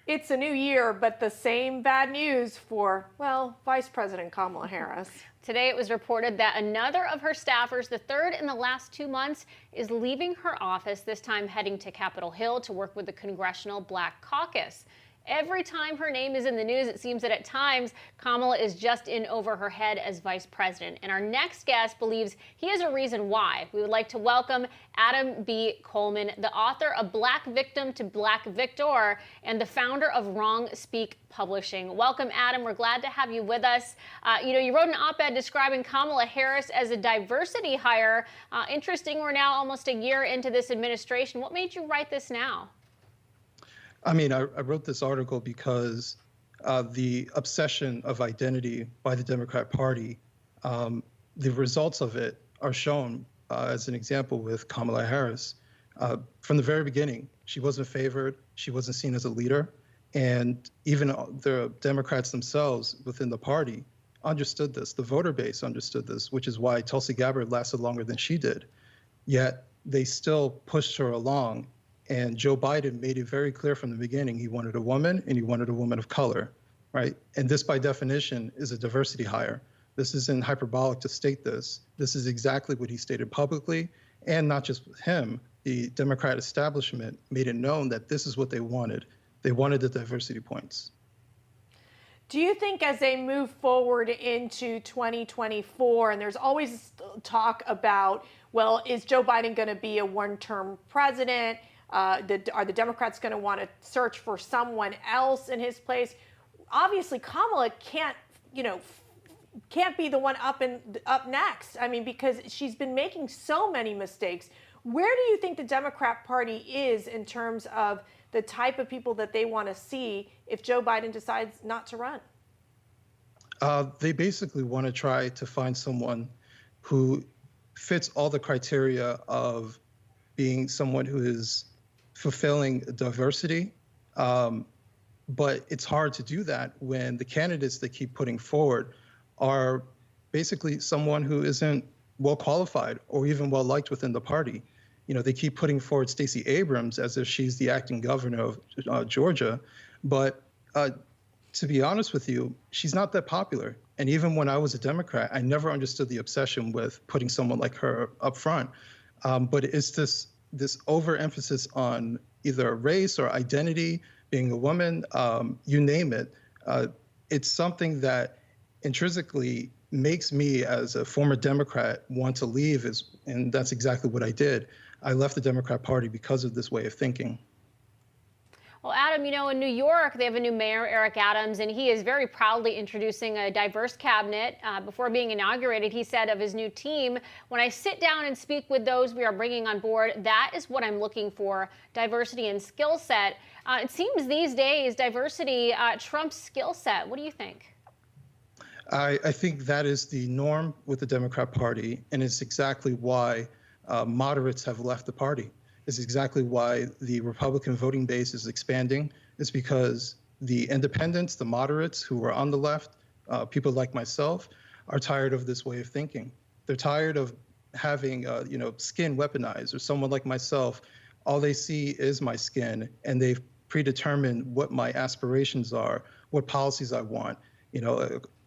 It's a new year, but the same bad news for, well, Vice President Kamala Harris. Today, it was reported that another of her staffers, the third in the last 2 months, is leaving her office, this time heading to Capitol Hill to work with the Congressional Black Caucus. Every time her name is in the news, it seems that at times Kamala is just in over her head as vice president. And our next guest believes he has a reason why. We would like to welcome Adam B. Coleman, the author of Black Victim to Black Victor and the founder of Wrong Speak Publishing. Welcome, Adam. We're glad to have you with us. You wrote an op-ed describing Kamala Harris as a diversity hire. Interesting, we're now almost a year into this administration. What made you write this now? I wrote this article because the obsession of identity by the Democrat Party, the results of it are shown as an example with Kamala Harris. From the very beginning, she wasn't favored, she wasn't seen as a leader, and even the Democrats themselves within the party understood this. The voter base understood this, which is why Tulsi Gabbard lasted longer than she did. Yet they still pushed her along. And Joe Biden made it very clear from the beginning he wanted a woman and he wanted a woman of color, right? And this, by definition, is a diversity hire. This isn't hyperbolic to state this. This is exactly what he stated publicly, and not just with him. The Democrat establishment made it known that this is what they wanted. They wanted the diversity points. Do you think as they move forward into 2024, and there's always talk about, well, is Joe Biden going to be a one-term president? Are the Democrats going to want to search for someone else in his place? Obviously, Kamala can't be the one up next. Because she's been making so many mistakes. Where do you think the Democrat Party is in terms of the type of people that they want to see if Joe Biden decides not to run? They basically want to try to find someone who fits all the criteria of being someone who is fulfilling diversity, but it's hard to do that when the candidates they keep putting forward are basically someone who isn't well qualified or even well liked within the party. They keep putting forward Stacey Abrams as if she's the acting governor of Georgia, but to be honest with you, she's not that popular. And even when I was a Democrat, I never understood the obsession with putting someone like her up front. But it's this overemphasis on either race or identity, being a woman, you name it. It's something that intrinsically makes me, as a former Democrat, want to leave, and that's exactly what I did. I left the Democrat Party because of this way of thinking. Well, Adam, in New York, they have a new mayor, Eric Adams, and he is very proudly introducing a diverse cabinet. Before being inaugurated, he said of his new team, "When I sit down and speak with those we are bringing on board, that is what I'm looking for, diversity and skill set." It seems these days diversity trumps skill set. What do you think? I think that is the norm with the Democrat Party, and it's exactly why moderates have left the party. Is exactly why the Republican voting base is expanding. It's because the independents, the moderates who are on the left, people like myself, are tired of this way of thinking. They're tired of having, skin weaponized, or someone like myself, all they see is my skin, and they've predetermined what my aspirations are, what policies I want.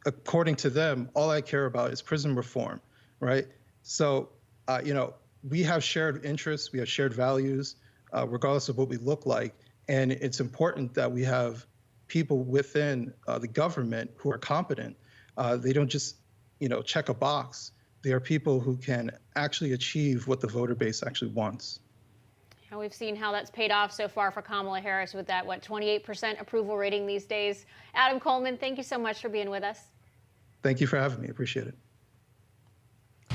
According to them, all I care about is prison reform, right? So, we have shared interests, we have shared values, regardless of what we look like. And it's important that we have people within the government who are competent. They don't just, check a box. They are people who can actually achieve what the voter base actually wants. And we've seen how that's paid off so far for Kamala Harris with that, 28% approval rating these days. Adam Coleman, thank you so much for being with us. Thank you for having me. Appreciate it.